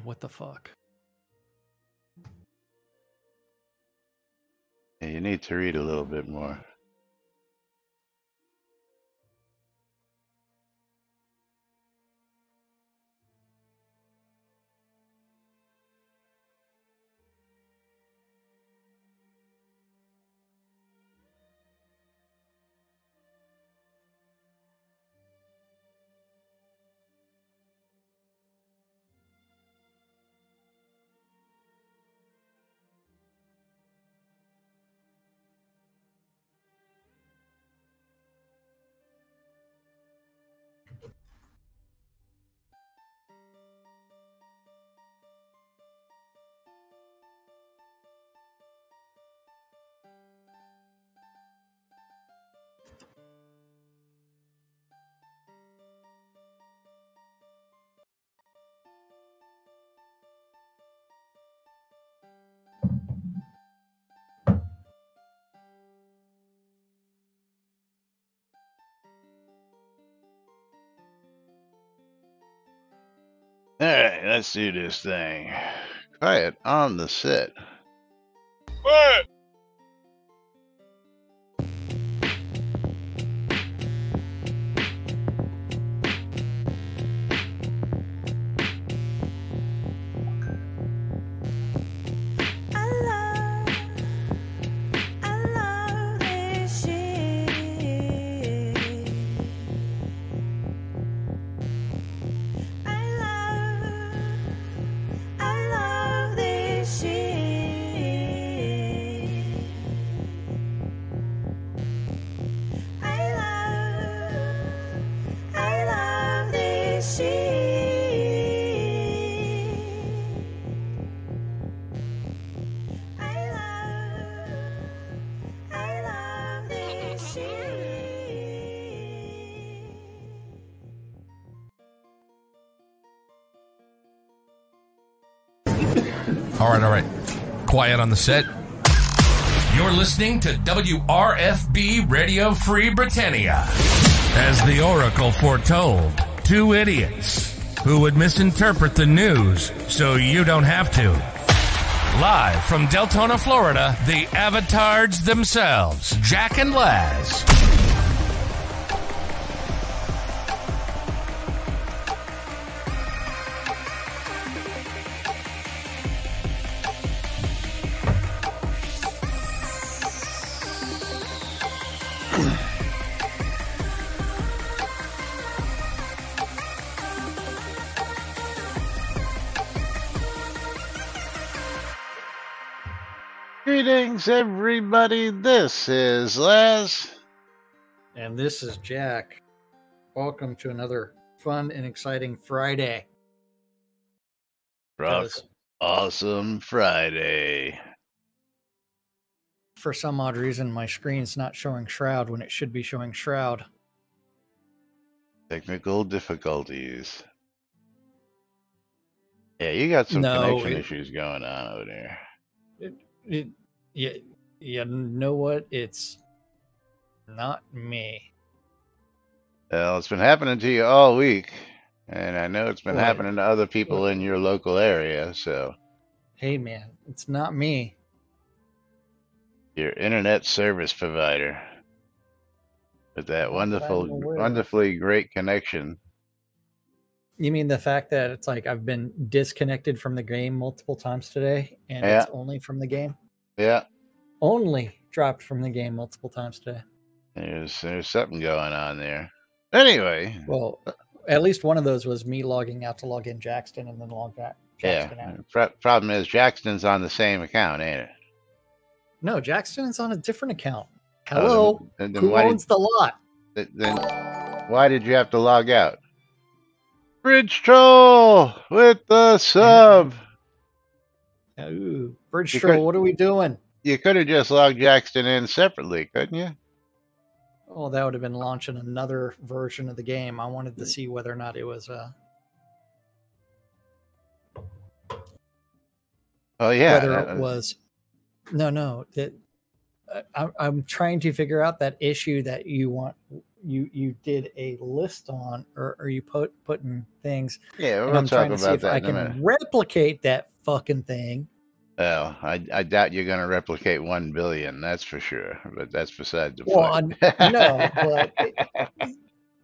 what the fuck? Yeah, you need to read a little bit more. All right, let's do this thing. Quiet on the set. What? All right. Quiet on the set. You're listening to WRFB Radio Free Britannia. As the Oracle foretold, two idiots who would misinterpret the news so you don't have to. Live from Deltona, Florida, the avatars themselves, Jack and Laz. Greetings, everybody. This is Laz. And this is Jack. Welcome to another fun and exciting Friday. Rock Awesome Friday. For some odd reason, my screen's not showing Shroud when it should be showing Shroud. Technical difficulties. Yeah, you got some connection issues going on over there. You know what? It's not me. Well, it's been happening to you all week, and I know it's been happening to other people in your local area, so... Hey, man, it's not me. Your internet service provider. With that wonderfully great connection. You mean the fact that it's like I've been disconnected from the game multiple times today, and it's only from the game? Yeah. Only dropped from the game multiple times today. There's something going on there. Anyway. Well, at least one of those was me logging out to log in Jackson and then log back Jackson out. Problem is Jackson's on the same account, ain't it? No, Jackson's on a different account. Hello? Then who owns the lot? Then why did you have to log out? Bridge Troll with the sub. Ooh, Bridge Troll, what are we doing? You could have just logged Jackson in separately, couldn't you? Oh, that would have been launching another version of the game. I wanted to see whether or not it was Oh yeah. Whether it was I'm trying to figure out that issue that you you did a list on, or you putting things. Yeah, and we'll I'm talk trying to see about if that I in a minute. can replicate that fucking thing. Well, I doubt you're going to replicate 1 billion. That's for sure. But that's beside the Well, point. no,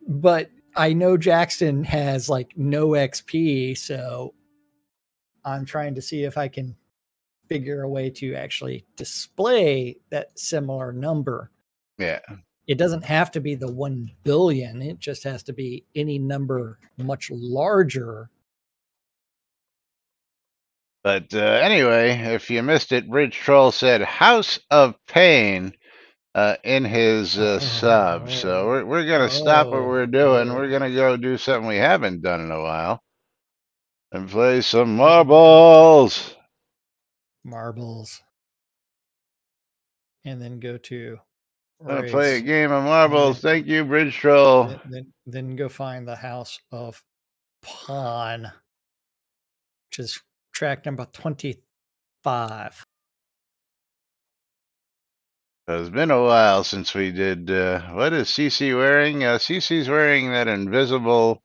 but I know Jackson has like no XP, so I'm trying to see if I can figure a way to actually display that similar number. Yeah. It doesn't have to be the 1 billion. It just has to be any number much larger. But anyway, if you missed it, Bridge Troll said House of Pain in his sub. So we're going to stop what we're doing. We're going to go do something we haven't done in a while and play some marbles. Marbles. And then go to I'm going to play a game of marbles. Thank you, Bridge Troll. Then go find the House of Pawn, which is track number 25. It's been a while since we did. What is CC wearing? CC's wearing that invisible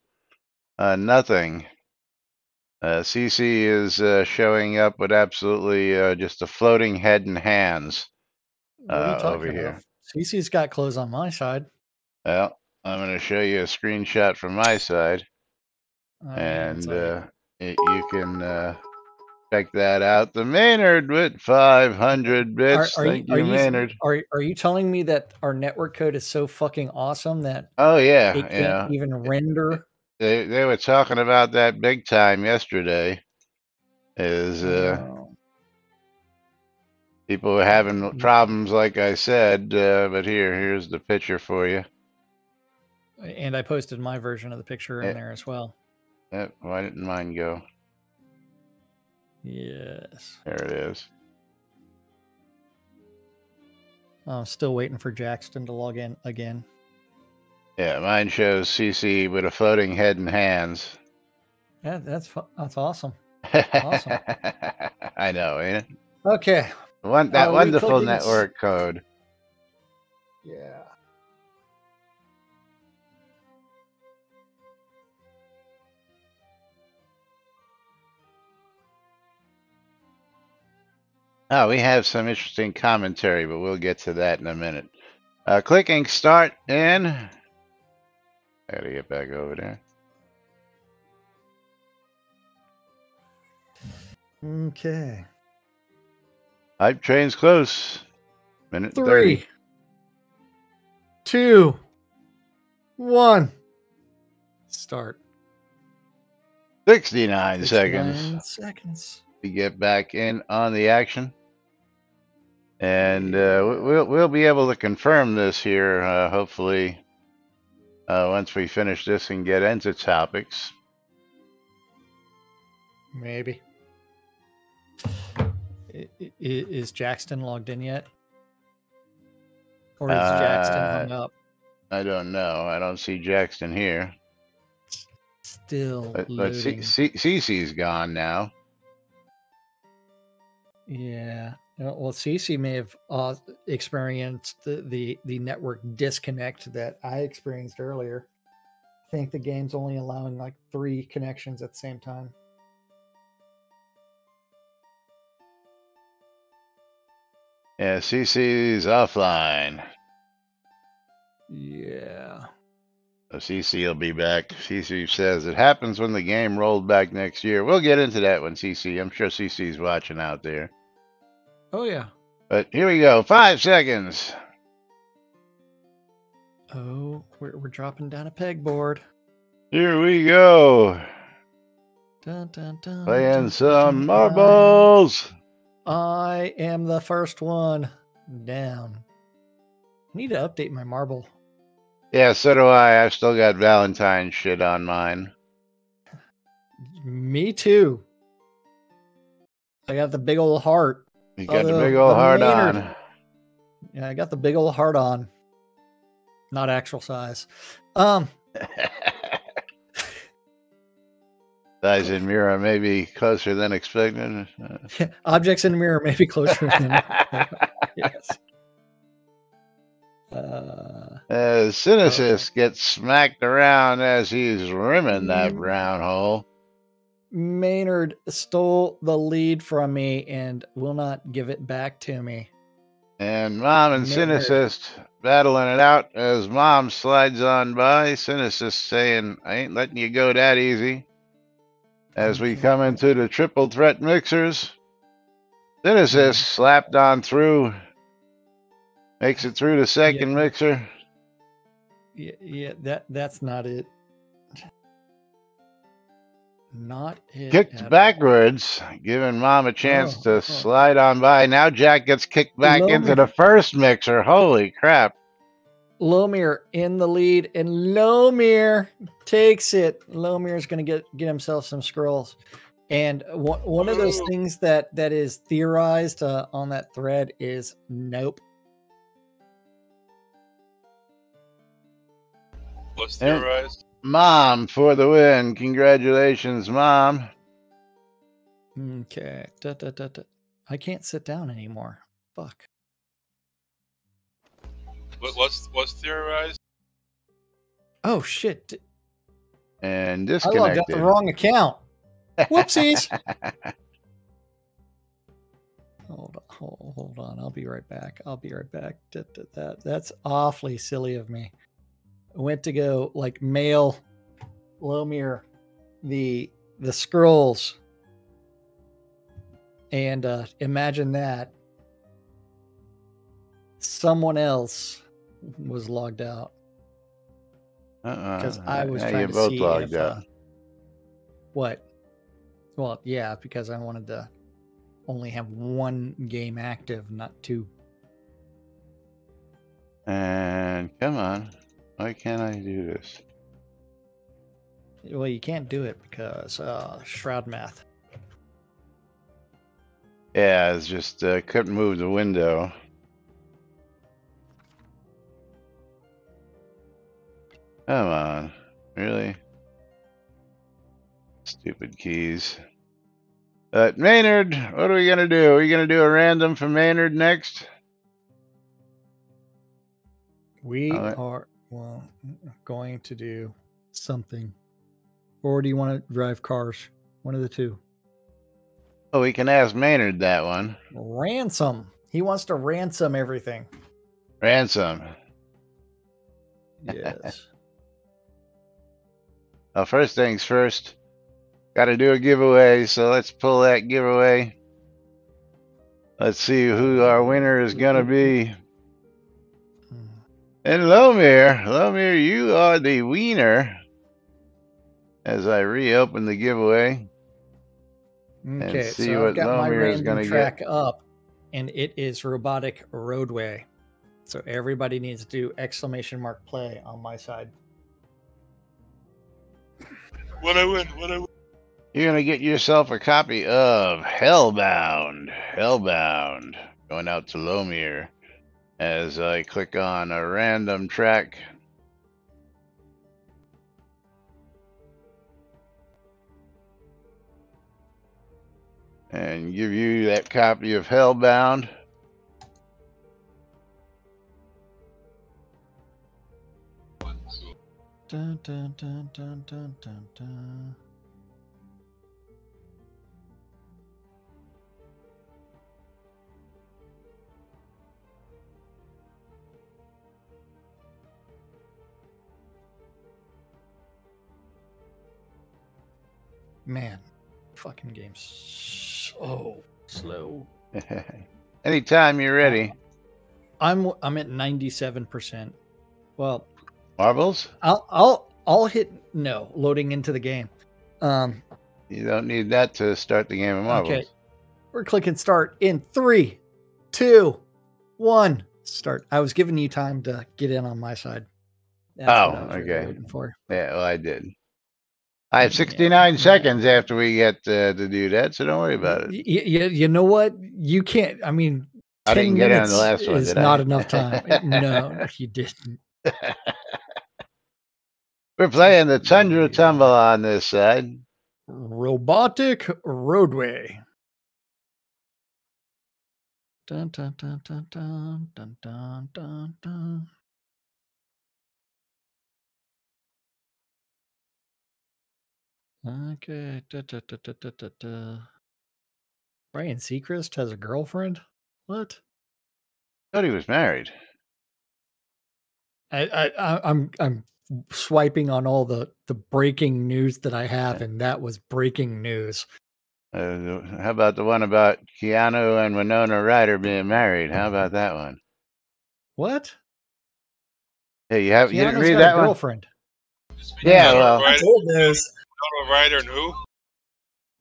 nothing. CC is showing up with absolutely just a floating head and hands What are you talking over about? here. CC's got clothes on my side. Well, I'm going to show you a screenshot from my side. And you can check that out. The Maynard with 500 bits. Thank you, Maynard. Are you telling me that our network code is so fucking awesome that it can't even render? They were talking about that big time yesterday. People were having problems, like I said, but here's the picture for you. And I posted my version of the picture in there as well. Yep. Why didn't mine go? Yes. There it is. I'm still waiting for Jackson to log in again. Yeah, mine shows CC with a floating head and hands. Yeah, that's awesome. Awesome. I know, ain't it? Okay. That wonderful network code. Yeah. Oh, we have some interesting commentary, but we'll get to that in a minute. Clicking start in. I gotta get back over there. Okay. Hype train's close. Minute 3, 30. 2, 1. Start. 69 seconds. We get back in on the action. And we'll be able to confirm this here, hopefully, once we finish this and get into topics. Maybe. Is Jackson logged in yet? Or is Jackson hung up? I don't know. I don't see Jackson here. Still but loading. CC's gone now. Yeah. Well, CC may have experienced the network disconnect that I experienced earlier. I think the game's only allowing like 3 connections at the same time. Yeah, CC's offline. Yeah. So CC will be back. CC says it happens when the game rolled back next year. We'll get into that when CC. I'm sure CC's watching out there. Oh, yeah. But here we go. 5 seconds. Oh, we're dropping down a pegboard. Here we go. Dun, dun, dun, Playing some marbles. I am the first one down. I need to update my marble. Yeah, so do I. I've still got Valentine shit on mine. Me too. I got the big old heart. You got the big old heart on. Yeah, I got the big old heart on. Not actual size. Size in mirror may be closer than expected. Objects in the mirror may be closer than yes. As Synesys gets smacked around as he's rimming that Mm. brown hole. Maynard stole the lead from me and will not give it back to me. And Mom and Maynard. Synesys battling it out as Mom slides on by. Synesys saying, I ain't letting you go that easy. As we come into the triple threat mixers, Synesys slapped on through. Makes it through the second mixer. Yeah, that's not it. Not it. Kicked backwards, giving Mom a chance to slide on by. Now Jack gets kicked back into the first mixer. Holy crap. Lomir in the lead, and Lomir takes it. Lomir's going to get himself some scrolls. And one of those things that is theorized on that thread is nope. What's theorized? Mom for the win. Congratulations, Mom. Okay. I can't sit down anymore. Fuck. What's theorized? Oh shit! And I disconnected. logged out the wrong account. Whoopsies. Hold on. I'll be right back. That's awfully silly of me. I went to go like mail Lomir the scrolls, and imagine that someone else was logged out because I was trying to see if what. Well, yeah, because I wanted to only have one game active, not two. And come on, why can't I do this? Well, you can't do it because Shroud math. Yeah, it's just couldn't move the window. Come on, really? Stupid keys. Maynard, what are we going to do? Are we going to do a random for Maynard next? We are going to do something. Or do you want to drive cars? One of the two. Oh, we can ask Maynard that one. Ransom. He wants to ransom everything. Ransom. Yes. Well, first things first. Got to do a giveaway, so let's pull that giveaway. Let's see who our winner is going to be. And Lomir, you are the winner. As I reopen the giveaway. Okay, see so what I've got my Lomir is random gonna track get. up, and it is Robotic Roadway. So everybody needs to do ! play on my side. What I win? You're going to get yourself a copy of Hellbound. Going out to Lomir. As I click on a random track. And give you that copy of Hellbound. Dun, dun, dun, dun, dun, dun, dun. Man, fucking game's so slow. Anytime you're ready. I'm at 97%. Well, Marbles? I'll hit no loading into the game. You don't need that to start the game of Marbles. Okay. We're clicking start in 3, 2, 1. Start. I was giving you time to get in on my side. That's what I was really waiting for. Yeah, well, I did. I have 69 seconds after we get to do that, so don't worry about it. You know what? You can't. I mean, 10 I didn't get in minutes the last one, is did not I? enough time. No, you didn't. We're playing the Tundra Tumble on this side. Robotic Roadway. Dun, dun, dun, dun, dun, dun, dun, dun, dun. Okay. Ryan Seacrest has a girlfriend? What? Thought he was married. I'm swiping on all the breaking news that I have, and that was breaking news. How about the one about Keanu and Winona Ryder being married? How about that one? What? Hey, you didn't Keanu's read got that a one? girlfriend. Yeah, well, That's old news. Winona Ryder and who?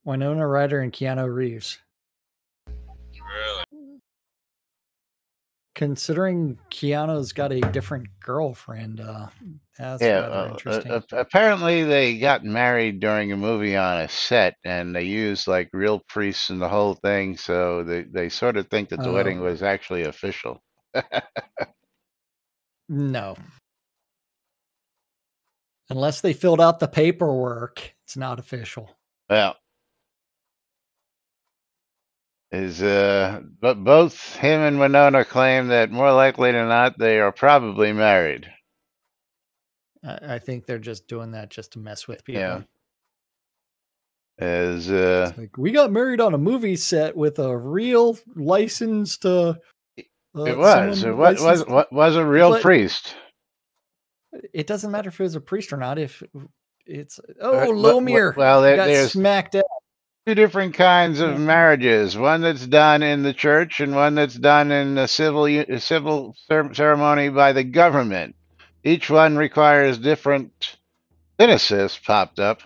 Winona Ryder and Keanu Reeves. Really? Considering Keanu's got a different girlfriend, that's yeah. rather interesting. Apparently, they got married during a movie on a set, and they used like real priests and the whole thing. So they sort of think that the wedding was actually official. No. Unless they filled out the paperwork, it's not official. Well, but both him and Winona claim that more likely than not they are probably married. I think they're just doing that just to mess with people. Yeah. It's like, we got married on a movie set with a real licensed. It was. It was a real priest. It doesn't matter if it was a priest or not. If it's Lomir got there's smacked out. Two different kinds of marriages. One that's done in the church, and one that's done in a civil ceremony by the government. Each one requires different. Cynicism popped up.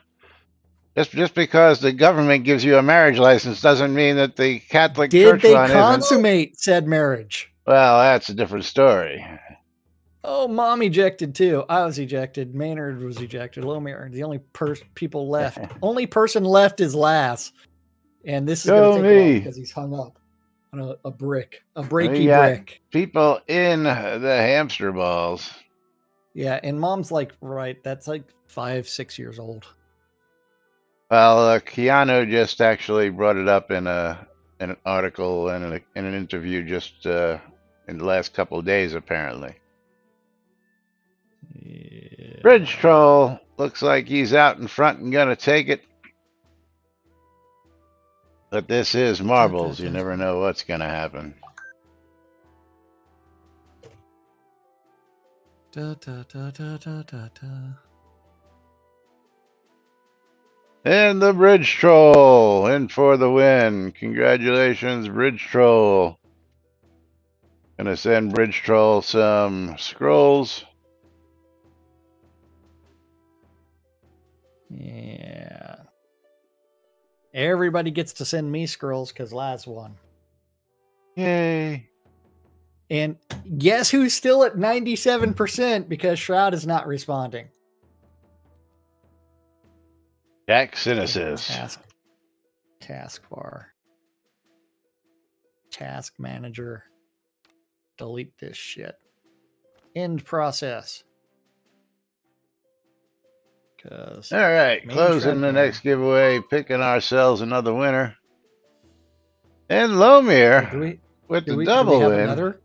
Just because the government gives you a marriage license doesn't mean that the Catholic Church Did one they consummate said marriage? Well, that's a different story. Oh, Mom ejected too. I was ejected. Maynard was ejected. Lomir, the only people left. Only person left is Lass. And this is going to take a while because he's hung up on a brick. A breaky brick. People in the hamster balls. Yeah, and Mom's like, right, that's like 5-6 years old. Well, Keanu just actually brought it up in an article and in an interview just in the last couple of days, apparently. Yeah. Bridge Troll looks like he's out in front and gonna take it. But this is marbles. You never know what's gonna happen. And the Bridge Troll in for the win. Congratulations, Bridge Troll. Gonna send Bridge Troll some scrolls. Yeah. Everybody gets to send me scrolls because Laz won. Yay. And guess who's still at 97% because Shroud is not responding? Jack Cynicis. Taskbar. Task manager. Delete this shit. End process. All right, closing the next giveaway, picking ourselves another winner. And Lomir with the double win. Another?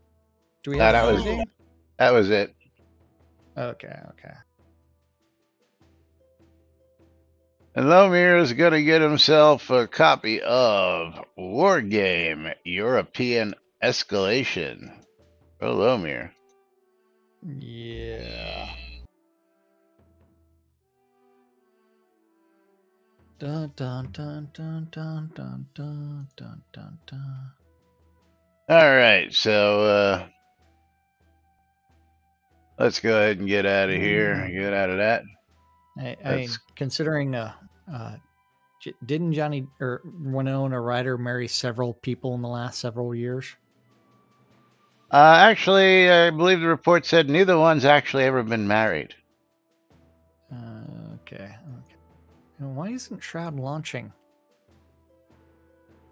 Do we have another game? That was it. Okay. And Lomir is going to get himself a copy of War Game European Escalation. Oh, Lomir. Yeah. Dun, dun, dun, dun, dun, dun, dun, dun, dun, dun. All right, so let's go ahead and get out of here. Get out of that. I mean, considering, didn't Johnny or Winona Ryder marry several people in the last several years? Actually, I believe the report said neither one's actually ever been married. Okay. And why isn't Shroud launching?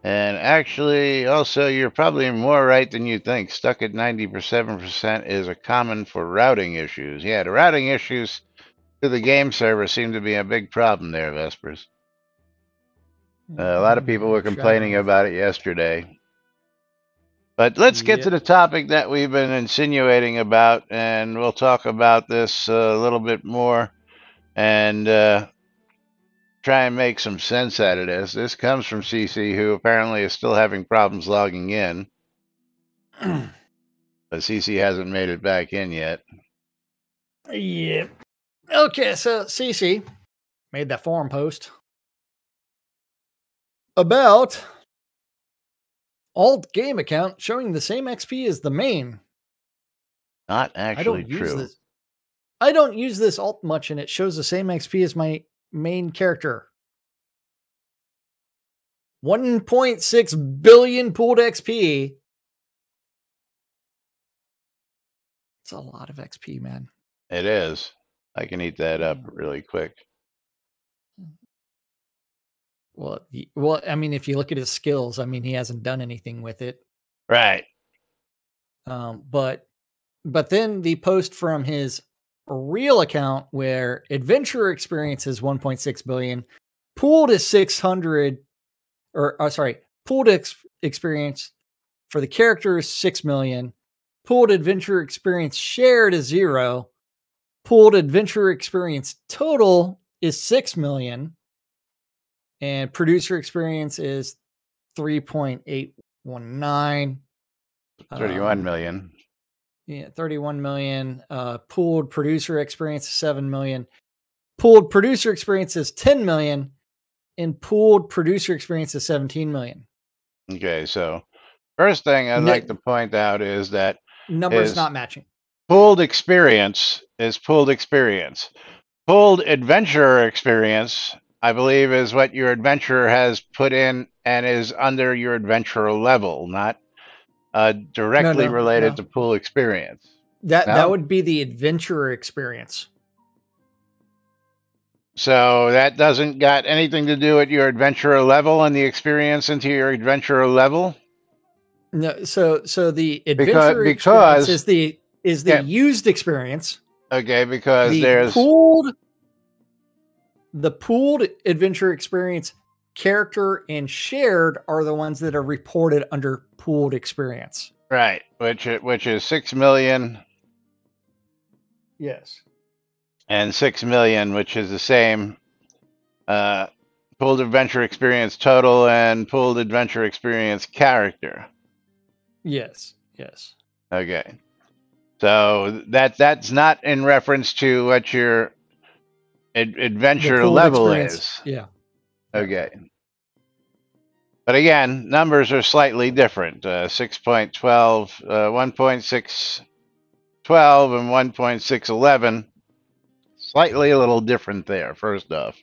And actually, also, you're probably more right than you think. Stuck at 97% is a common for routing issues. Yeah, the routing issues to the game server seem to be a big problem there, Vespers. A lot of people were complaining about it yesterday. But let's get to the topic that we've been insinuating about, and we'll talk about this a little bit more. And try and make some sense out of this. This comes from CC, who apparently is still having problems logging in. But CC hasn't made it back in yet. Yep. Okay, so CC made that forum post about alt game account showing the same XP as the main. Not actually true. I don't use this alt much, and it shows the same XP as my main character. 1.6 billion pooled XP. It's a lot of XP, man. It is. I can eat that up really quick. Well, I mean, if you look at his skills, I mean, he hasn't done anything with it. Right. But then the post from his real account where adventure experience is 1.6 billion, pooled is 600, pooled experience for the character is 6 million, pooled adventure experience shared is 0, pooled adventure experience total is 6 million, and producer experience is 3.819. 31 million. Yeah, 31 million. Pooled producer experience is 7 million. Pooled producer experience is 10 million. And pooled producer experience is 17 million. Okay, so first thing I'd like to point out is that numbers not matching. Pooled experience is pooled experience. Pooled adventurer experience, I believe, is what your adventurer has put in and is under your adventurer level, not directly related to pool experience. That would be the adventurer experience. So that doesn't got anything to do with your adventurer level and the experience into your adventurer level? No, so the adventurer experience is the used experience. Okay, because the pooled adventure experience character and shared are the ones that are reported under pooled experience. Right, which is 6 million. Yes. And 6 million, which is the same pooled adventure experience total and pooled adventure experience character. Yes. Okay. So that's not in reference to what your adventure level is. Yeah. Okay. But again, numbers are slightly different. 6.12, 1.612 and 1.611. Slightly a little different there, first off.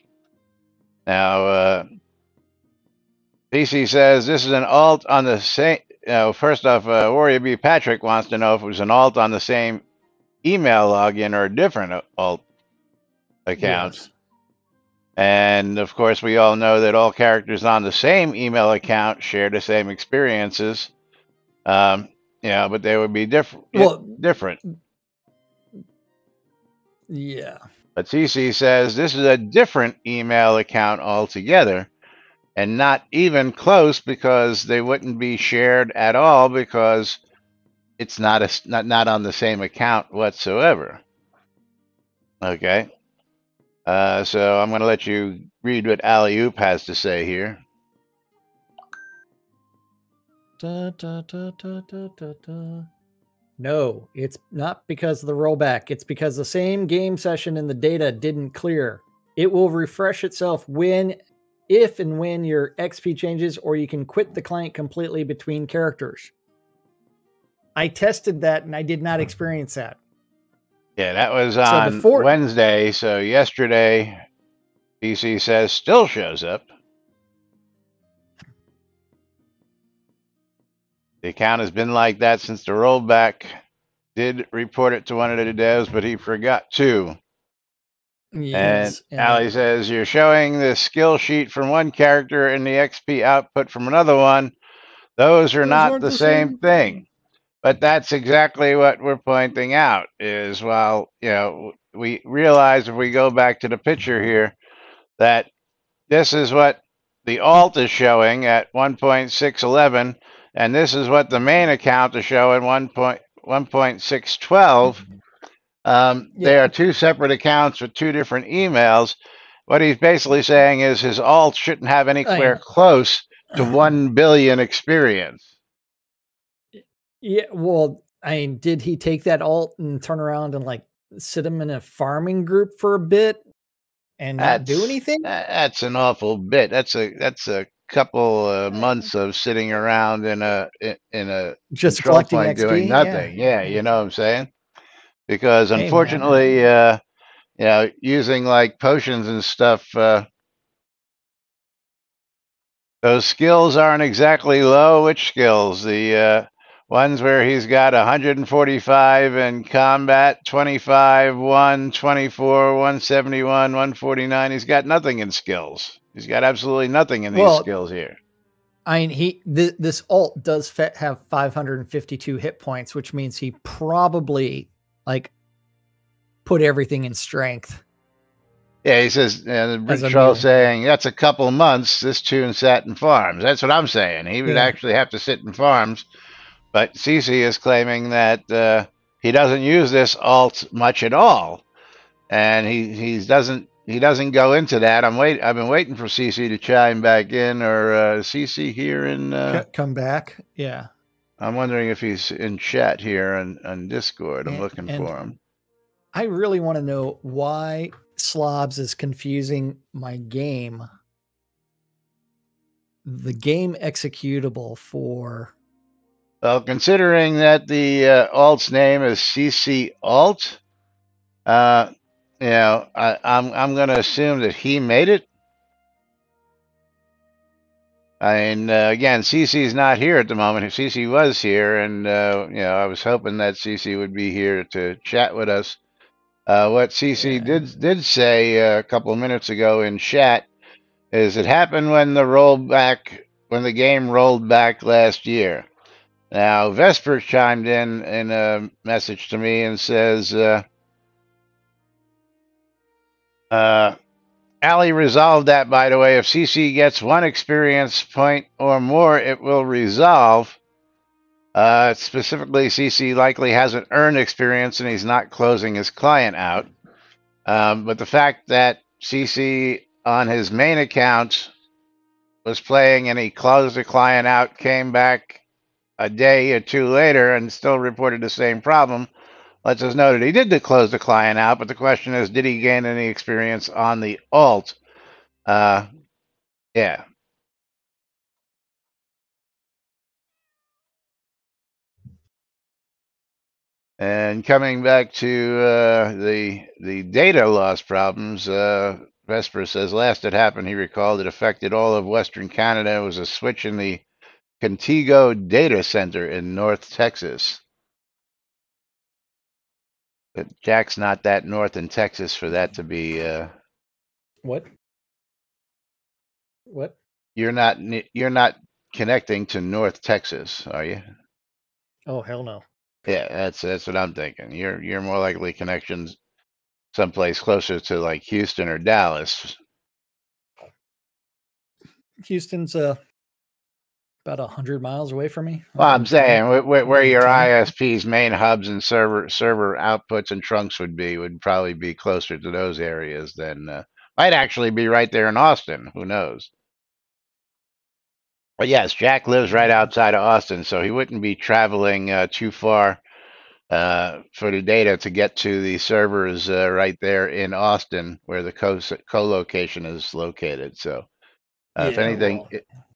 Now, PC says this is an alt on the same... first off, Warrior B. Patrick wants to know if it was an alt on the same email login or a different alt account. Yes. And, of course, we all know that all characters on the same email account share the same experiences. But they would be different. Yeah. But CC says this is a different email account altogether and not even close because they wouldn't be shared at all because it's not on the same account whatsoever. Okay. So I'm going to let you read what Alley Oop has to say here. No, it's not because of the rollback. It's because the same game session and the data didn't clear. It will refresh itself if and when your XP changes, or you can quit the client completely between characters. I tested that and I did not experience that. Yeah, that was on Wednesday. So yesterday, PC says still shows up. The account has been like that since the rollback. Did report it to one of the devs, but he forgot to. Yes, and Ali says, you're showing the skill sheet from one character and the XP output from another one. Those are not the same thing. But that's exactly what we're pointing out is, well, we realize if we go back to the picture here that this is what the alt is showing at 1.611, and this is what the main account is showing 1.612. They are two separate accounts with two different emails, what he's basically saying is his alt shouldn't have anywhere I- close to 1 billion experience. Yeah, well, did he take that alt and turn around and like sit him in a farming group for a bit and not do anything? That's an awful bit. That's a couple months of sitting around in a Just control collecting point doing XP? nothing. Yeah, you know what I'm saying? Because Hey, man. unfortunately, using like potions and stuff, those skills aren't exactly low. Which skills? The ones where he's got 145 in combat, 25, 124, 171, 149. He's got nothing in skills. He's got absolutely nothing in these skills here. This alt does have 552 hit points, which means he probably like put everything in strength. Yeah, he says, the British troll saying that's a couple months. This tune sat in farms. That's what I'm saying. He would actually have to sit in farms. But CC is claiming that he doesn't use this alt much at all, and he doesn't go into that. I've been waiting for CC to chime back in, or CC here in come back. Yeah, I'm wondering if he's in chat here on Discord. I'm looking for him. I really want to know why Slobs is confusing my game. The game executable for. Well, considering that the alt's name is CC Alt, I'm going to assume that he made it. Again, CC's not here at the moment. If CC was here, and I was hoping that CC would be here to chat with us. What CC did say a couple of minutes ago in chat is it happened when the game rolled back last year. Now Vesper chimed in a message to me and says, Ali resolved that, by the way. If CC gets 1 experience point or more, it will resolve. Specifically, CC likely hasn't earned experience and he's not closing his client out. But the fact that CC on his main account was playing and he closed the client out, came back a day or two later and still reported the same problem, lets us know that he did close the client out. But the question is, did he gain any experience on the alt? Yeah. And coming back to the data loss problems, Vesper says last it happened, he recalled it affected all of Western Canada. It was a switch in the Contigo data center in North Texas. But Jack's not that north in Texas for that to be. What? What? You're not connecting to North Texas, are you? Oh, hell no. Yeah, that's what I'm thinking. You're more likely connections someplace closer to like Houston or Dallas. Houston's about 100 miles away from me. Well, I'm saying where your ISP's main hubs and server outputs and trunks would probably be closer to those areas than might actually be right there in Austin. Who knows? But yes, Jack lives right outside of Austin, so he wouldn't be traveling too far for the data to get to the servers right there in Austin, where the co-location is located. So, if anything,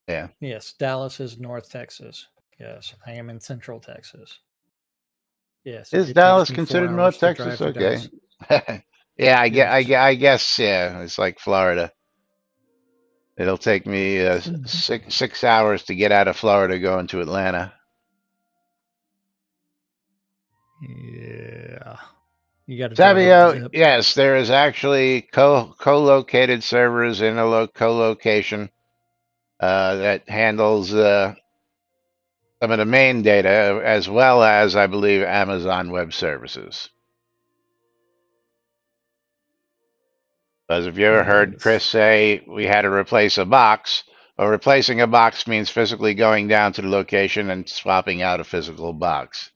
yeah. Yes, Dallas is North Texas. Yes, I am in Central Texas. Yes. Is Dallas considered North Texas? Okay. Yeah, I guess. Yeah, it's like Florida. It'll take me 6 hours to get out of Florida going to Atlanta. Yeah. You got to Savio, yes, there is actually co-located servers in a co-location that handles some of the main data, as well as, I believe, Amazon Web Services. Because if you ever heard Chris say we had to replace a box, or replacing a box means physically going down to the location and swapping out a physical box.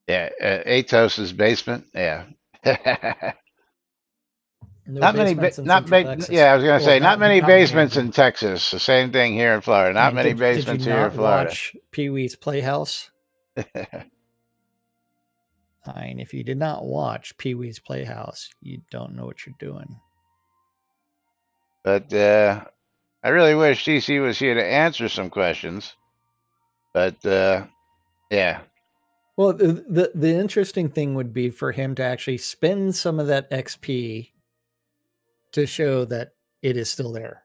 Yeah, Atos's basement. Yeah. No Not many, basements in not Central big. Texas. Yeah, I was gonna Well, say not many not many of basements them. in Texas. The same thing here in Florida. Not And many did you basements here in not Florida. watch Pee-wee's Playhouse? I mean, if you did not watch Pee-wee's Playhouse, you don't know what you're doing. But I really wish CC was here to answer some questions. But yeah, Well, the interesting thing would be for him to actually spend some of that XP to show that it is still there.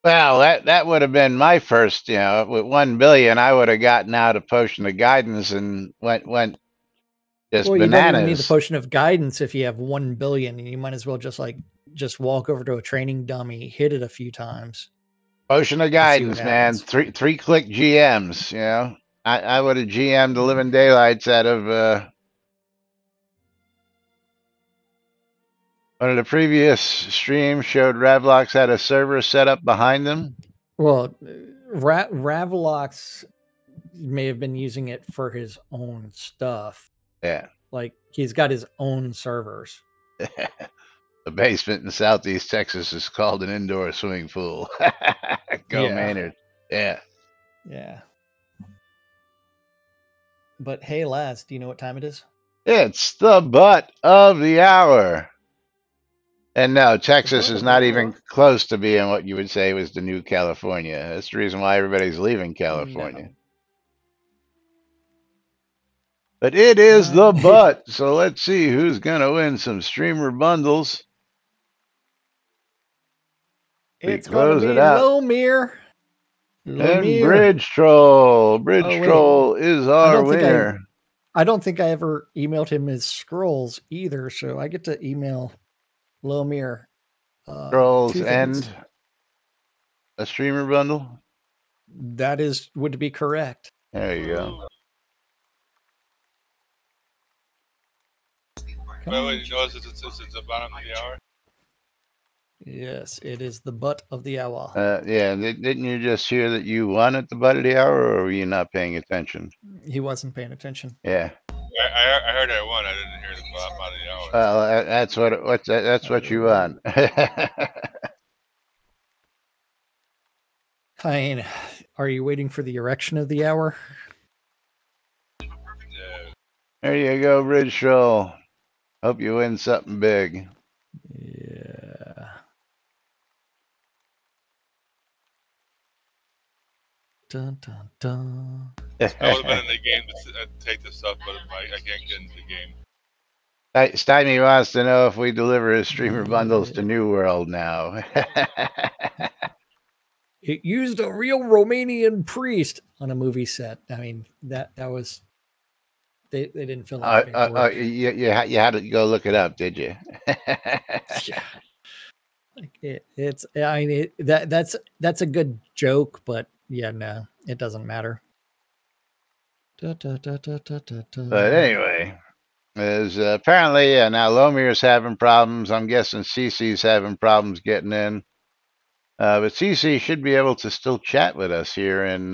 well, that would have been my first. You know, with 1 billion, I would have gotten out a potion of guidance and went just Well, you don't even need the bananas. potion of guidance if you have 1 billion, and you might as well just walk over to a training dummy, hit it a few times. Potion of and see what guidance, man. happens. Three click GMs. You know, I would have GM'd the living daylights out of. One of the previous streams showed Ravlox had a server set up behind them. Well, Ravlox may have been using it for his own stuff. Yeah. Like he's got his own servers. The basement in Southeast Texas is called an indoor swimming pool. Go Yeah. Maynard. Yeah. Yeah. But hey, lads, do you know what time it is? It's the butt of the hour. And no, Texas butt is of the not even hour? close to being what you would say was the new California. That's the reason why everybody's leaving California. No. But it is the butt. So let's see who's going to win some streamer bundles. It's going to be Lomir. And Bridge Troll. Bridge Troll is our winner. I don't think I ever emailed him his scrolls either, so I get to email Lomir. Scrolls and a streamer bundle? That would be correct. There you go. Wait, you know it's the bottom of the hour? Yes, it is the butt of the hour. Yeah, didn't you just hear that you won at the butt of the hour, or were you not paying attention? He wasn't paying attention. Yeah. I heard I won. I didn't hear the bottom of the hour. Well, that's what you won. I mean, are you waiting for the erection of the hour? Yeah. There you go, Bridge Troll. Hope you win something big. Yeah. Dun, dun, dun. I would have been in the game to take this stuff, but I can't get into the game. Stymie wants to know if we deliver his streamer bundles to New World now. It used a real Romanian priest on a movie set. I mean, that was they didn't fill out the paperwork. You had to go look it up, did you? Yeah. Like I mean, that's a good joke, but yeah, no, it doesn't matter. But anyway, is apparently now Lomir's having problems. I'm guessing CC's having problems getting in. But CC should be able to still chat with us here. And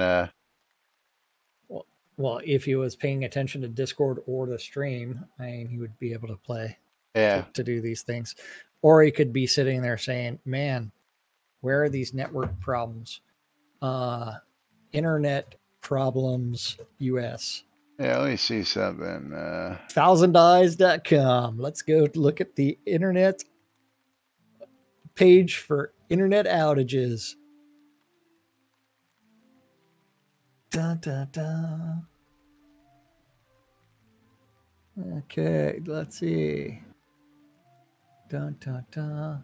well, if he was paying attention to Discord or the stream, I mean, he would be able to play. Yeah. To do these things. Or he could be sitting there saying, man, where are these network problems? Internet problems US. Yeah, let me see something. thousandeyes.com. Let's go look at the internet page for internet outages. Dun, dun, dun. Okay, let's see. Dun, dun, dun.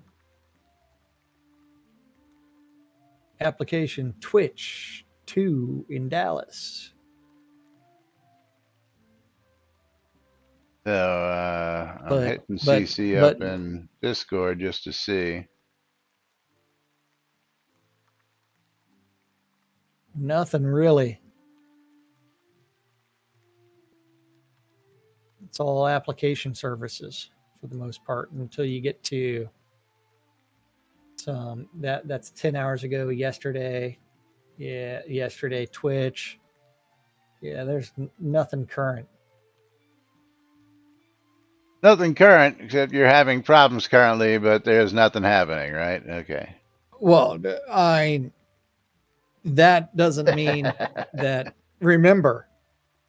Application Twitch 2 in Dallas. So I'm hitting CC up in Discord just to see. Nothing really. It's all application services for the most part until you get to some that's 10 hours ago yesterday. Yeah, yesterday Twitch. Yeah, there's nothing current. Nothing current, except you're having problems currently, but there's nothing happening, right? Okay. Well, that doesn't mean that. Remember,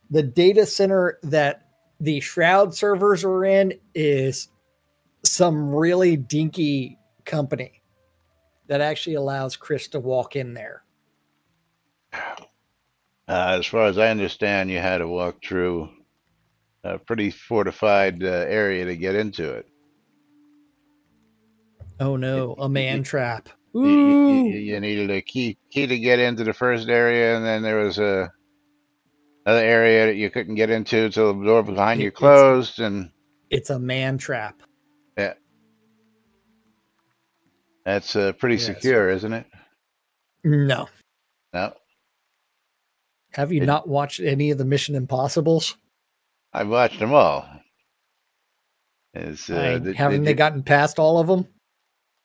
the data center that the Shroud servers are in is some really dinky company that actually allows Chris to walk in there. As far as I understand, you had to walk through a pretty fortified area to get into it. Oh no, a man trap. You needed a key to get into the first area, and then there was another area that you couldn't get into until the door behind you closed. And it's a man trap. Yeah, that's pretty secure, isn't it? No. No. Have you not watched any of the Mission Impossibles? I've watched them all. Haven't they gotten past all of them?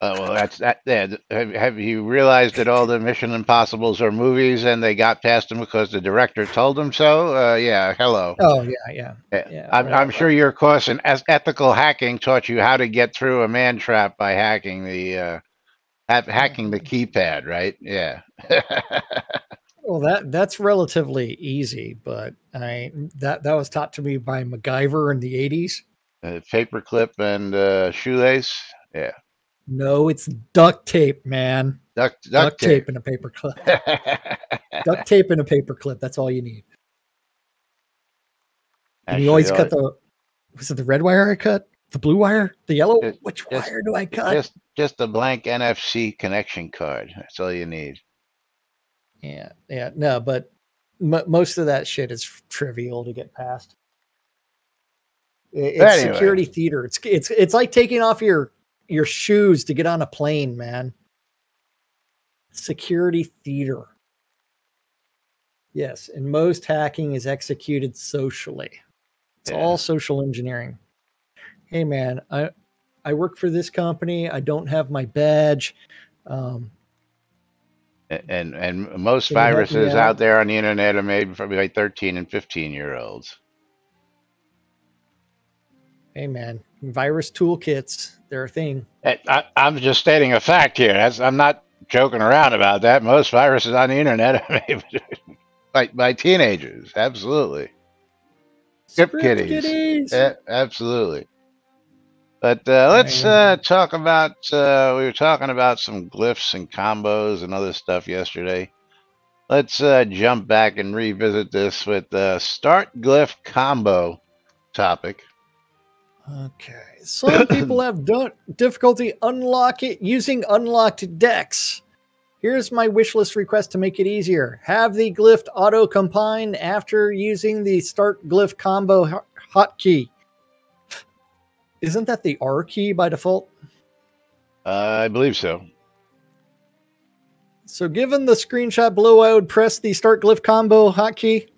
Well, that's that. Yeah. Have you realized that all the Mission Impossibles are movies and they got past them because the director told them so? Yeah. Hello. Oh yeah. I'm sure your course in ethical hacking taught you how to get through a man trap by hacking the keypad, right? Yeah. Well, that's relatively easy, but that was taught to me by MacGyver in the 80s. Paperclip and shoelace. Yeah. No, it's duct tape, man. Duct tape and a paper clip. Duct tape and a paper clip. That's all you need. And you always cut was it the red wire I cut? The blue wire? The yellow? Which wire do I cut? Just a blank NFC connection card. That's all you need. Yeah. No, but most of that shit is trivial to get past. It's anyway. Security theater. It's like taking off your shoes to get on a plane, man. Security theater. Yes, and most hacking is executed socially. It's all social engineering. Hey, man, I work for this company. I don't have my badge. And most viruses out there on the internet are made for like 13 and 15-year-olds. Hey, man, virus toolkits, they're a thing. I'm just stating a fact here. I'm not joking around about that. Most viruses on the internet are made by teenagers. Absolutely. Script kiddies. Yeah, absolutely. But let's talk about, we were talking about some glyphs and combos and other stuff yesterday. Let's jump back and revisit this with the start glyph combo topic. Okay. Some people have difficulty using unlocked decks. Here's my wish list request to make it easier. Have the glyph auto combine after using the start glyph combo hotkey. Isn't that the R key by default? I believe so. So given the screenshot below, I would press the start glyph combo hotkey.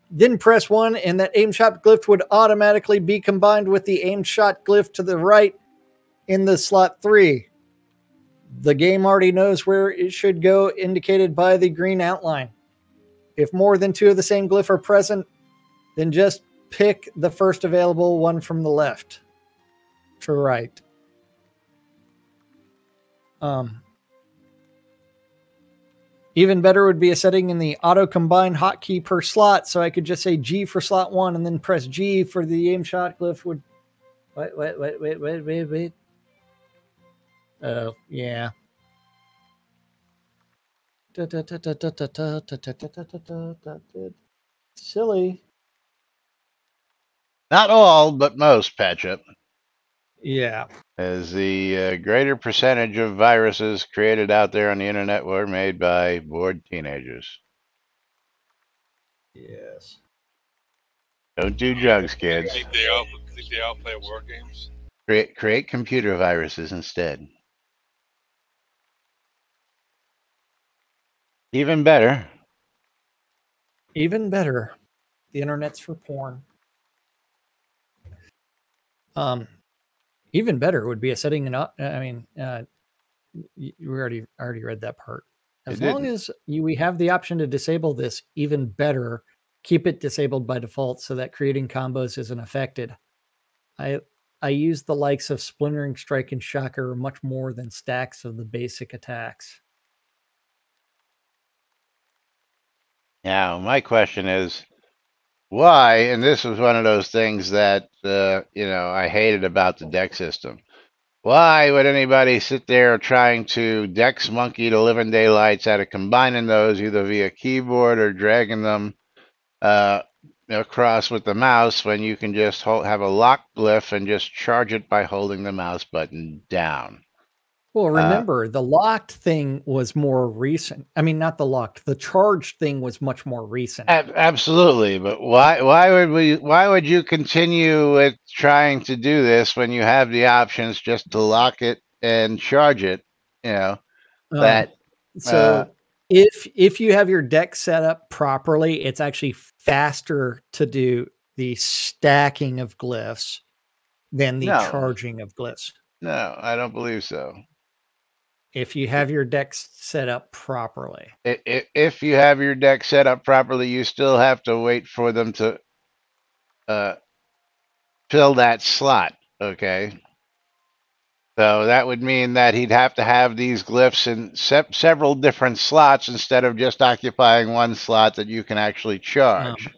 Then press 1, and that aim shot glyph would automatically be combined with the aim shot glyph to the right in the slot 3. The game already knows where it should go, indicated by the green outline. If more than 2 of the same glyph are present, then just pick the first available one from the left to right. Even better would be a setting in the auto combine hotkey per slot, so I could just say G for slot 1 and then press G for the aim shot glyph would. Wait. Oh, yeah. Silly. Not all, but most, Patchup. Yeah. As the greater percentage of viruses created out there on the internet were made by bored teenagers. Yes. Don't do drugs, kids. Think they all play war games? Create computer viruses instead. Even better. Even better. The internet's for porn. Even better would be a setting we already read that part. As long as we have the option to disable this, even better, keep it disabled by default so that creating combos isn't affected. I use the likes of Splintering Strike and Shocker much more than stacks of the basic attacks. Now, my question is, why? And this was one of those things that I hated about the deck system. Why would anybody sit there trying to dex monkey the living daylights out of combining those either via keyboard or dragging them across with the mouse when you can just have a lock glyph and just charge it by holding the mouse button down? Well, remember, the locked thing was more recent. I mean, not the locked. The charged thing was much more recent. Absolutely, but why would you continue with trying to do this when you have the options just to lock it and charge it? So if you have your deck set up properly, it's actually faster to do the stacking of glyphs than the charging of glyphs. No, I don't believe so. If you have your deck set up properly. If you have your deck set up properly, you still have to wait for them to fill that slot, okay? So that would mean that he'd have to have these glyphs in several different slots instead of just occupying one slot that you can actually charge.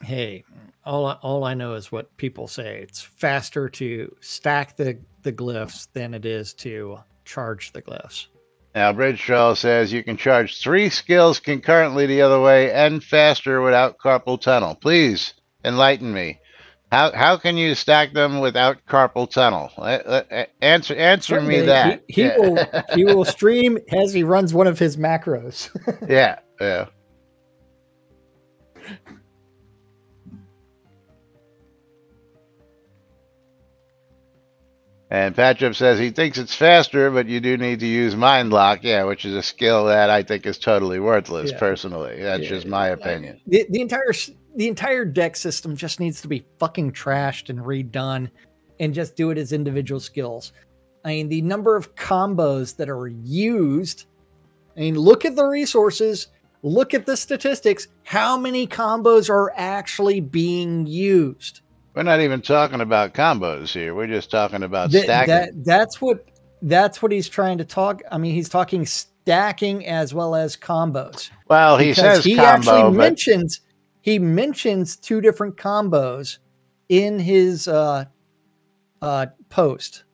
Hey, all I know is what people say. It's faster to stack the glyphs than it is to charge the glyphs. Now, Bridge Troll says you can charge 3 skills concurrently the other way and faster without carpal tunnel. Please enlighten me. How can you stack them without carpal tunnel? Answer me that. He will stream as he runs one of his macros. Yeah. And Patrick says he thinks it's faster, but you do need to use Mind Lock, which is a skill that I think is totally worthless, personally. That's just my opinion. The entire deck system just needs to be fucking trashed and redone and just do it as individual skills. I mean, the number of combos that are used, I mean, look at the resources, look at the statistics. How many combos are actually being used? We're not even talking about combos here. We're just talking about stacking. That's what he's trying to talk. I mean, he's talking stacking as well as combos. Well, he says he combo, actually mentions 2 different combos in his post.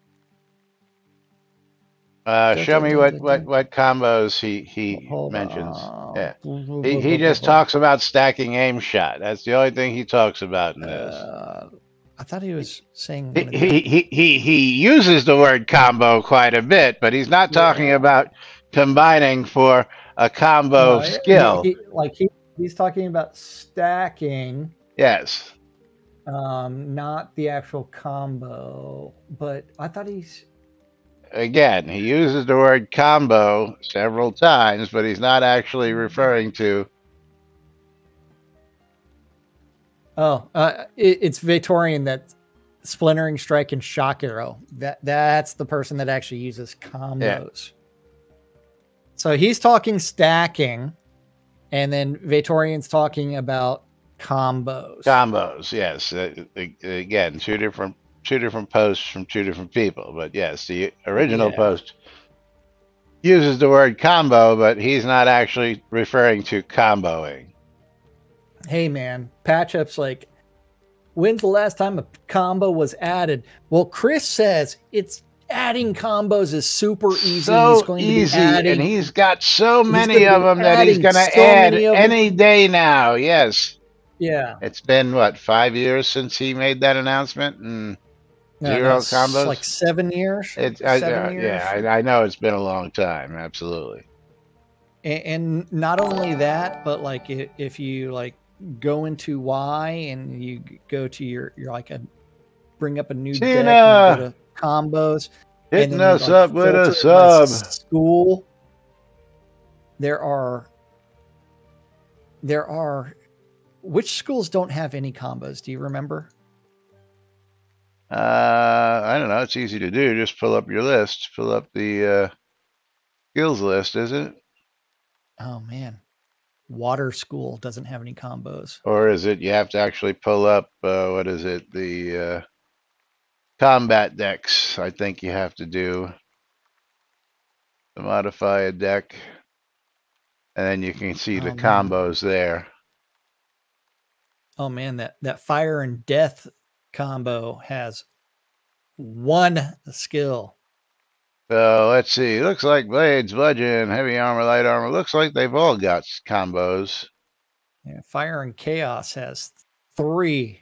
Show me what combos he mentions. He just talks about stacking aim shot. That's the only thing he talks about in this. I thought he was saying he uses the word combo quite a bit, but he's not talking about combining for a combo skill. He's talking about stacking. Yes. Not the actual combo, but I thought Again, he uses the word combo several times, but he's not actually referring to. It's Vatorian that Splintering Strike and Shock Arrow. That's the person that actually uses combos. Yeah. So he's talking stacking, and then Vatorian's talking about combos. Combos, yes. Again, two different posts from 2 different people, but yes, the original post uses the word combo, but he's not actually referring to comboing. Hey man, Patch-Up's like, when's the last time a combo was added? Well, Chris says it's adding combos is super easy. So easy, and he's got so many of them that he's going to add any day now. Yes. Yeah. It's been, what, 5 years since he made that announcement? And 0 combos? Like 7 years. 7 years. Yeah, I know it's been a long time. Absolutely. And not only that, but like if you like go into Y and you go to your like bring up a new deck and go to combos, hitting us up with a sub. School. There are. Which schools don't have any combos? Do you remember? I don't know. It's easy to do. Just pull up your list. Pull up the skills list, is it? Oh man. Water School doesn't have any combos. Or is it you have to actually pull up, what is it, the combat decks, I think you have to do to modify a deck. And then you can see the Oh, man. combos there. Oh man, that fire and death combo has one skill. So let's see. Looks like blades, bludgeon, heavy armor, light armor. Looks like they've all got combos. Yeah, fire and chaos has 3.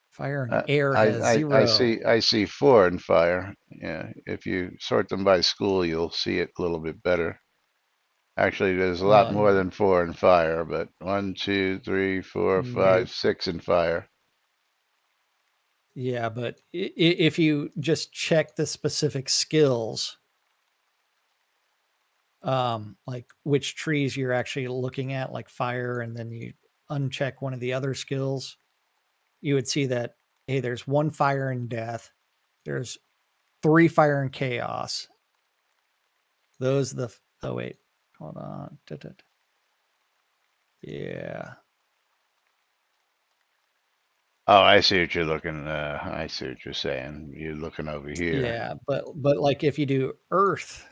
Fire and air has 0. I see 4 in fire. Yeah, if you sort them by school, you'll see it a little bit better. Actually, there's a lot more than 4 in fire, but 1, 2, 3, 4, 5, 6 in fire. Yeah, but if you just check the specific skills, like which trees you're actually looking at, like fire, and then you uncheck one of the other skills, you would see that, hey, there's 1 fire and death. There's 3 fire and chaos. Those are the, oh wait, hold on. Yeah. Oh, I see what you're looking. I see what you're saying. You're looking over here. Yeah, but like if you do earth,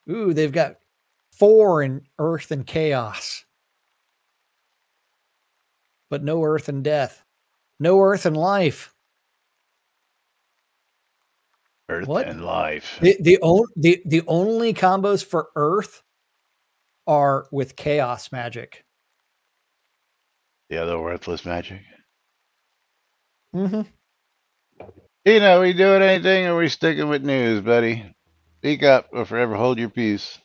ooh, they've got 4 in earth and chaos, but no earth and death, no earth and life. Earth What? and life. The only combos for earth are with chaos magic. The other worthless magic. Mm-hmm. We doing anything, or we sticking with news, buddy? Speak up, or forever hold your peace.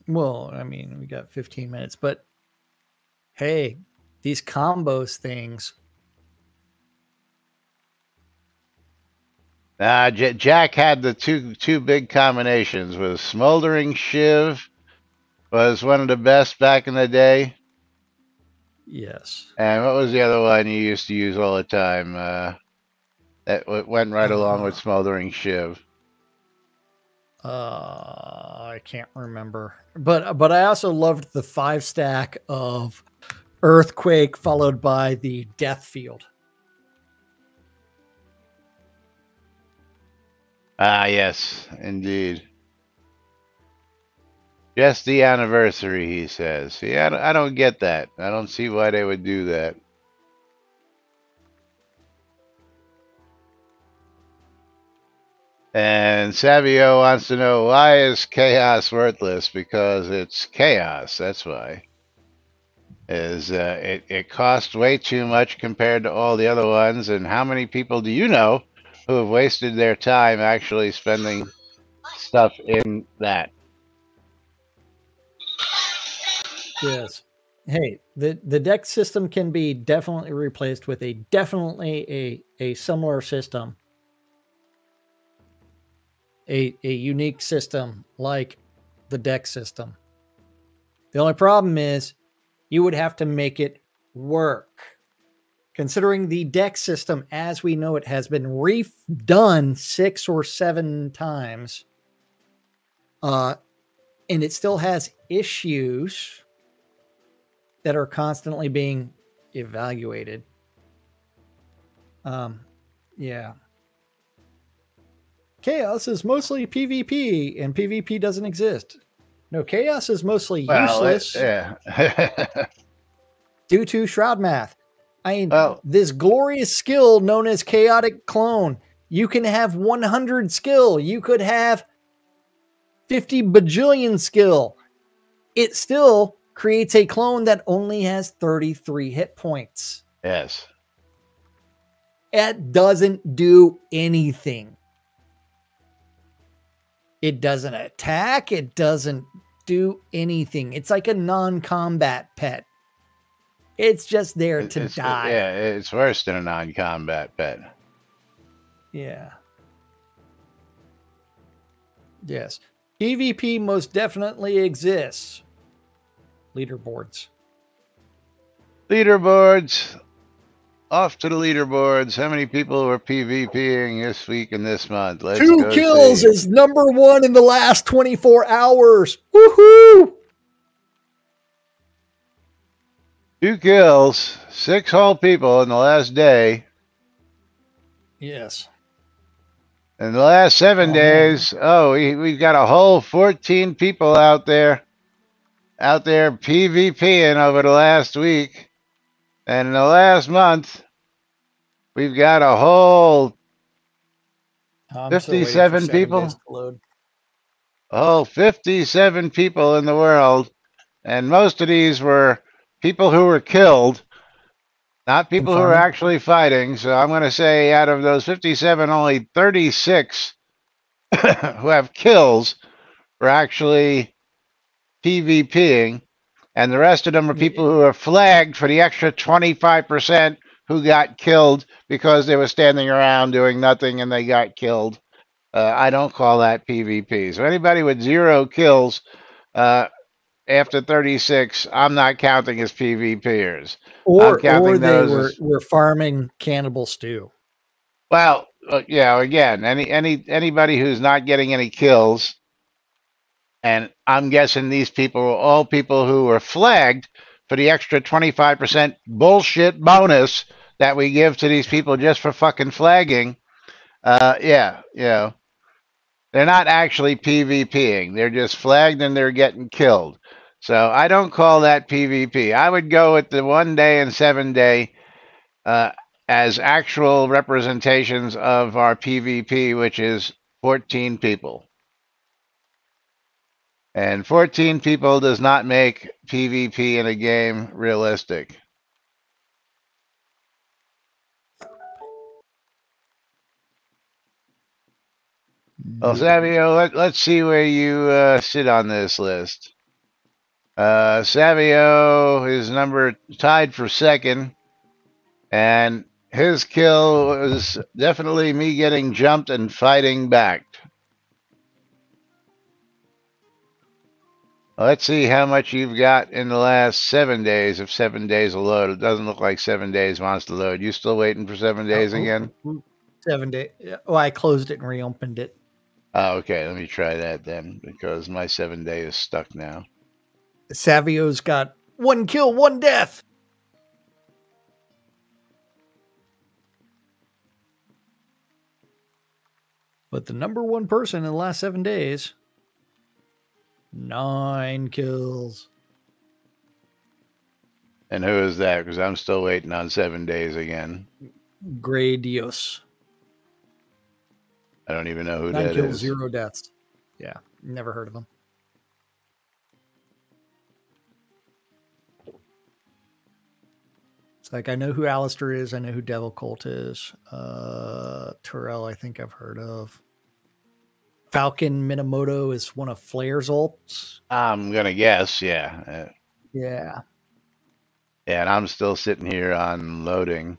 Well, I mean, we got 15 minutes, but hey, these combos things. Jack had the two big combinations. Was Smoldering Shiv was one of the best back in the day. Yes. And what was the other one you used to use all the time? That went right along with Smoldering Shiv. I can't remember, but I also loved the 5-stack of Earthquake followed by the Death Field. Ah, yes, indeed. Just the anniversary, he says. See, I don't get that. I don't see why they would do that. And Savio wants to know, why is chaos worthless? Because it's chaos, that's why. It costs way too much compared to all the other ones, and how many people do you know who have wasted their time actually spending stuff in that? Yes. Hey, the deck system can be definitely replaced with a similar system. A unique system like the deck system. The only problem is you would have to make it work. Considering the deck system as we know it has been redone 6 or 7 times, and it still has issues that are constantly being evaluated. Yeah. Chaos is mostly PvP, and PvP doesn't exist. No, chaos is mostly useless. Yeah. Due to Shroud math. I mean, this glorious skill known as Chaotic Clone. You can have 100 skill. You could have 50 bajillion skill. It still creates a clone that only has 33 hit points. Yes. It doesn't do anything. It doesn't attack. It doesn't do anything. It's like a non-combat pet. It's just there to die. Yeah, it's worse than a non-combat pet. Yeah. Yes. PvP most definitely exists. Leaderboards. Leaderboards off to the leaderboards. How many people were PvPing this week and this month? Let's 2 go kills see. is number 1 in the last 24 hours. Woohoo! 2 kills, 6 whole people in the last day. Yes. In the last 7 days, we've got a whole 14 people out there PvPing over the last week. And in the last month, we've got a whole 57 people. Oh, 57 people in the world. And most of these were people who were killed, not people who were actually fighting. So I'm going to say out of those 57, only 36 who have kills were actually PvPing. And the rest of them are people who are flagged for the extra 25% who got killed because they were standing around doing nothing and they got killed. I don't call that PvP. So anybody with 0 kills after 36, I'm not counting as PvPers. Or they were farming cannibal stew. Well, yeah. Again, anybody who's not getting any kills, and I'm guessing these people were all people who were flagged for the extra 25% bullshit bonus that we give to these people just for fucking flagging. Yeah. They're not actually PvPing. They're just flagged and they're getting killed. So I don't call that PvP. I would go with the 1 day and 7 day as actual representations of our PvP, which is 14 people. And 14 people does not make PvP in a game realistic. Well, Savio, let's see where you sit on this list. Savio is tied for second, and his kill was definitely me getting jumped and fighting back. Let's see how much you've got in the last 7 days. If 7 days will load, it doesn't look like 7 days wants to load. You still waiting for 7 days again? 7 days. Oh, I closed it and reopened it. Oh, okay. Let me try that then, because my 7 day is stuck now. Savio's got 1 kill, 1 death. But the number 1 person in the last 7 days, 9 kills. And who is that? Because I'm still waiting on 7 days again. Grey Dios. I don't even know who 9 that kills, is. 0 deaths. Yeah, never heard of him. It's like, I know who Alistair is. I know who Devil Colt is. Terrell, I think I've heard of. Falcon Minamoto is one of Flair's ults. I'm going to guess, yeah. Yeah. Yeah, and I'm still sitting here on loading.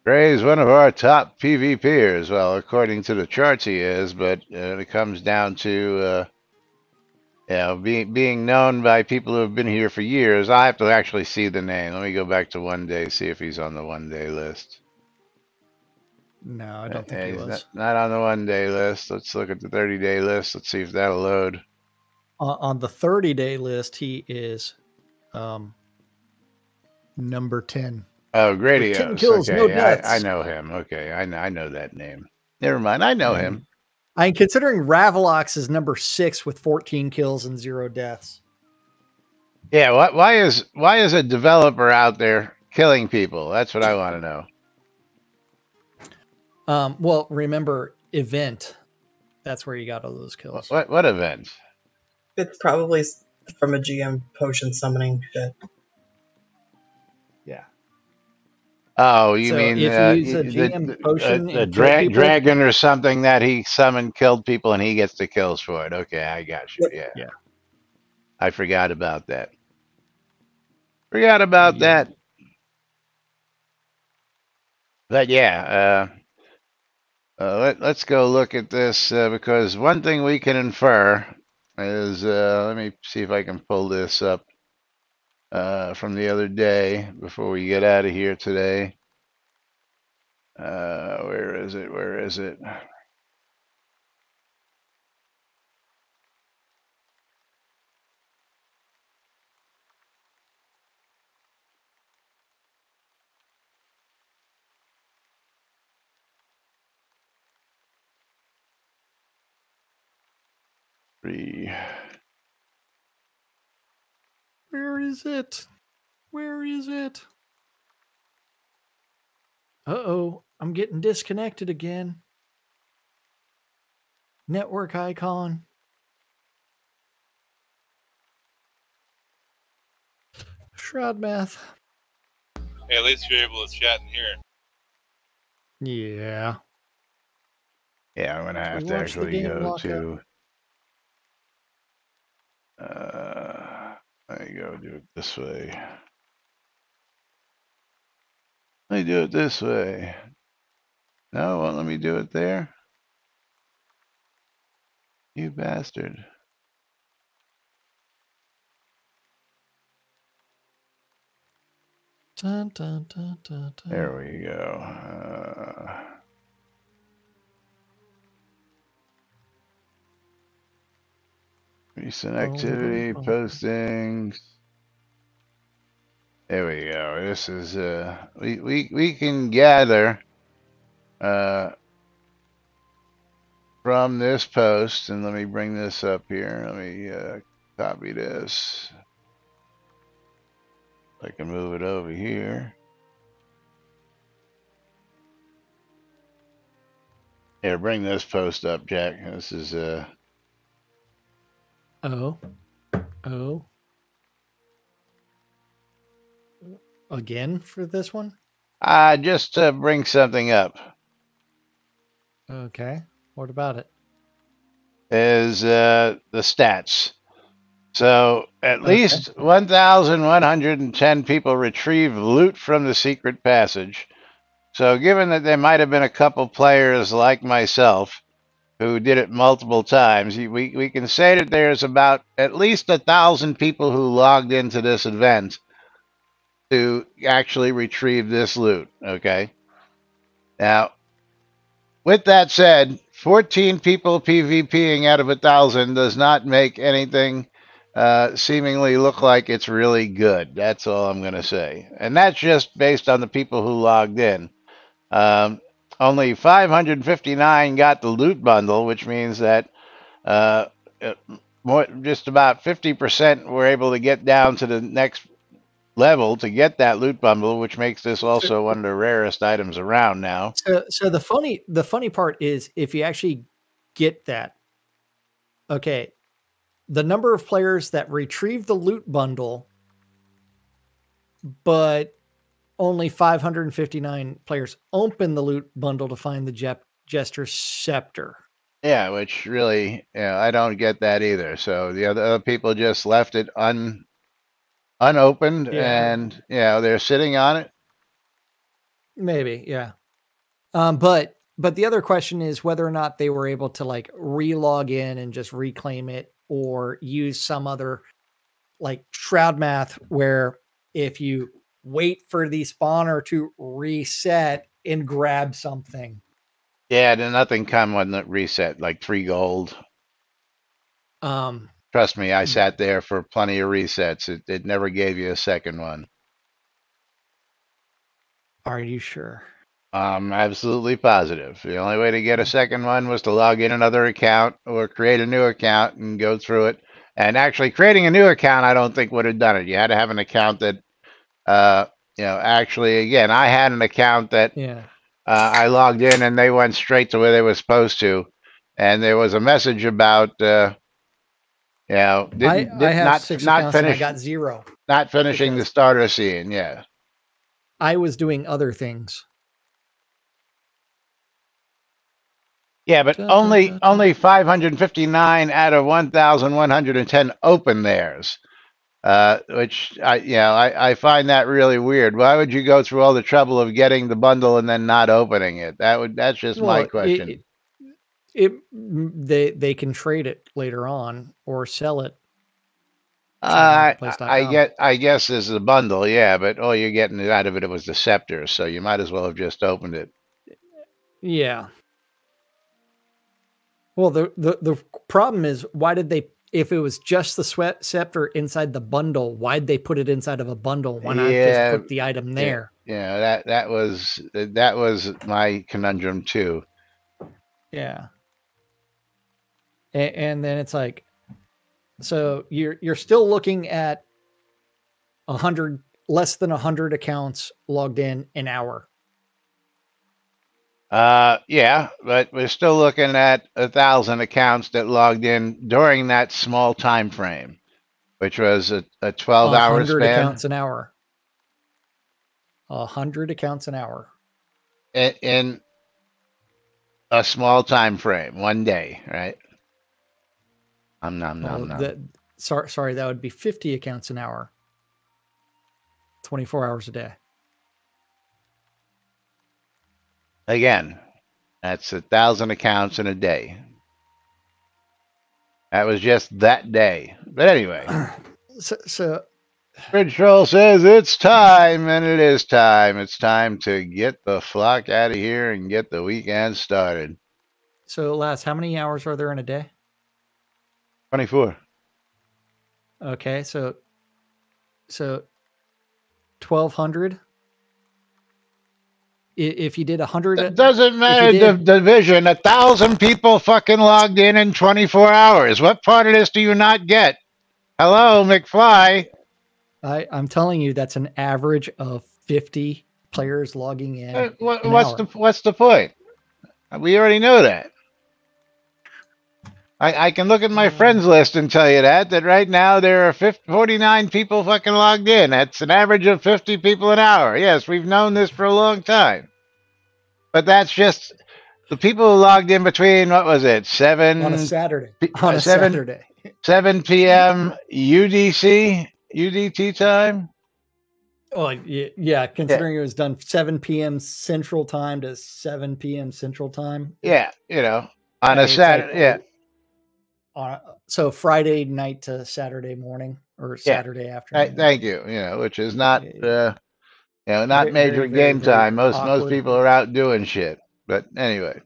Gray is one of our top PvPers. Well, according to the charts he is, but it comes down to being known by people who have been here for years. I have to actually see the name. Let me go back to 1 day, see if he's on the 1 day list. No, I don't think he was. Not on the 1 day list. Let's look at the 30-day list. Let's see if that'll load. On the 30-day list, he is number 10. Oh, Gradios. 10 kills, okay, no deaths. I know him. Okay, I know that name. Never mind, I know him. I'm considering Ravalox is number 6 with 14 kills and 0 deaths. Yeah, why is a developer out there killing people? That's what I want to know. Well, remember event. That's where you got all those kills. What event? It's probably from a GM potion summoning shit. Yeah. Oh, you mean if you use a GM potion a dragon or something that he summoned, killed people, and he gets the kills for it. Okay, I got you. Yep. Yeah. I forgot about that. That. But yeah, let's go look at this because one thing we can infer is let me see if I can pull this up. from the other day before we get out of here today. Where is it? Where is it? Where is it? Where is it? Uh-oh, I'm getting disconnected again. Network icon. Shroud math. Hey, at least you're able to chat in here. Yeah. Yeah, I'm gonna have to Watch the actually game go lock to. There you go. Do it this way. Let me do it this way. No, won't let me do it there. You bastard. Dun, dun, dun, dun, dun. There we go. Recent activity, postings. There we go. This is we can gather from this post, and let me bring this up here. Let me copy this. I can move it over here. Here, bring this post up, Jack. This is Oh. Again for this one? just to bring something up. Okay. What about it? Is the stats. So at least 1,110 people retrieved loot from the secret passage. So given that there might have been a couple players like myself who did it multiple times, we can say that there's about at least 1,000 people who logged into this event to actually retrieve this loot. Okay. Now, with that said, 14 people PvPing out of 1,000 does not make anything seemingly look like it's really good. That's all I'm going to say. And that's just based on the people who logged in. Only 559 got the loot bundle, which means that just about 50% were able to get down to the next level to get that loot bundle, which makes this also one of the rarest items around now. So the funny part is if you actually get that, okay, the number of players that retrieve the loot bundle, but only 559 players open the loot bundle to find the Jester's Scepter. Yeah, which really, I don't get that either. So the other people just left it unopened, and they're sitting on it. Maybe, yeah. But the other question is whether or not they were able to like re-log in and just reclaim it, or use some other like Shroud math where if you wait for the spawner to reset and grab something. Yeah, then nothing come when it reset, like 3 gold. Trust me, I sat there for plenty of resets. It never gave you a second one. Are you sure? I'm absolutely positive. The only way to get a second one was to log in another account or create a new account and go through it. And actually creating a new account, I don't think would have done it. You had to have an account that, actually, again, I had an account that I logged in and they went straight to where they were supposed to. And there was a message about, I have 6 accounts and I got 0. Not finishing the starter scene, yeah. I was doing other things. Yeah, but only 559 out of 1,110 open theirs, which I find that really weird. Why would you go through all the trouble of getting the bundle and then not opening it? That's just my question. They can trade it later on or sell it. I guess this is a bundle, yeah, but all you're getting out of it was the scepter, so you might as well have just opened it. Yeah. Well, the problem is, why did they? If it was just the scepter inside the bundle, why'd they put it inside of a bundle? Why not just put the item there? Yeah, that was my conundrum too. Yeah. And then it's like, so you're still looking at 100, less than 100 accounts logged in an hour. Yeah, but we're still looking at 1,000 accounts that logged in during that small time frame, which was a 12-hour span. 100 accounts an hour. 100 accounts an hour. In a small time frame, one day, right? Sorry, that would be 50 accounts an hour. 24 hours a day. Again, that's 1,000 accounts in a day. That was just that day. But anyway. So Bridge Troll says it's time, and it is time. It's time to get the flock out of here and get the weekend started. So, Laz, how many hours are there in a day? 24. Okay, so 1,200. If you did 100, it doesn't matter the division. 1,000 people fucking logged in 24 hours. What part of this do you not get? Hello, McFly. I'm telling you, that's an average of 50 players logging in. What's the point? We already know that. I can look at my friends list and tell you that right now there are 49 people fucking logged in. That's an average of 50 people an hour. Yes, we've known this for a long time. But that's just the people who logged in between, what was it, 7... On a Saturday. 7 p.m. UDT time? Oh, yeah, considering it was done 7 p.m. Central Time to 7 p.m. Central Time. Yeah, on a Saturday, like, so Friday night to Saturday morning or Saturday afternoon. Thank you. Which is not, not major game time. Most people are out doing shit. But anyway,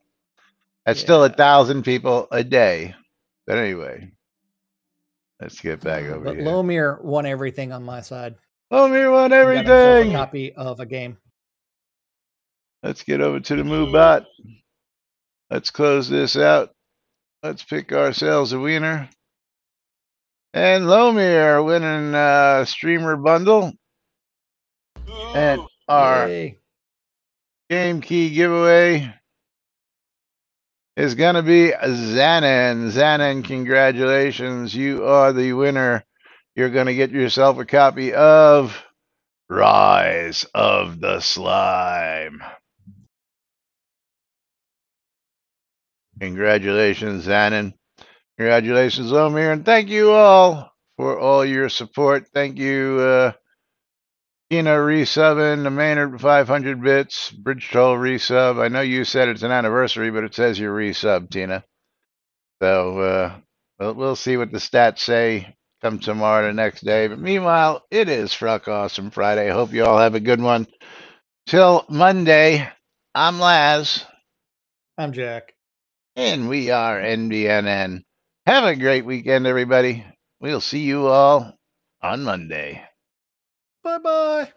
that's still 1,000 people a day. But anyway, let's get back over here. But Lomir won everything on my side. Lomir won everything. A copy of a game. Let's get over to the MooBot. Let's close this out. Let's pick ourselves a winner. And Lomir winning streamer bundle. And our game key giveaway is going to be Zanin. Zanin, congratulations. You are the winner. You're going to get yourself a copy of Rise of the Slime. Congratulations, Zanin. Congratulations, Lomir. And thank you all for all your support. Thank you, Tina resubbing, the Maynard 500 bits, Bridge Troll resub. I know you said it's an anniversary, but it says you're resub, Tina. So we'll see what the stats say come tomorrow, the next day. But meanwhile, it is Fruck Awesome Friday. Hope you all have a good one. Till Monday, I'm Laz. I'm Jack. And we are NBNN. Have a great weekend, everybody. We'll see you all on Monday. Bye-bye.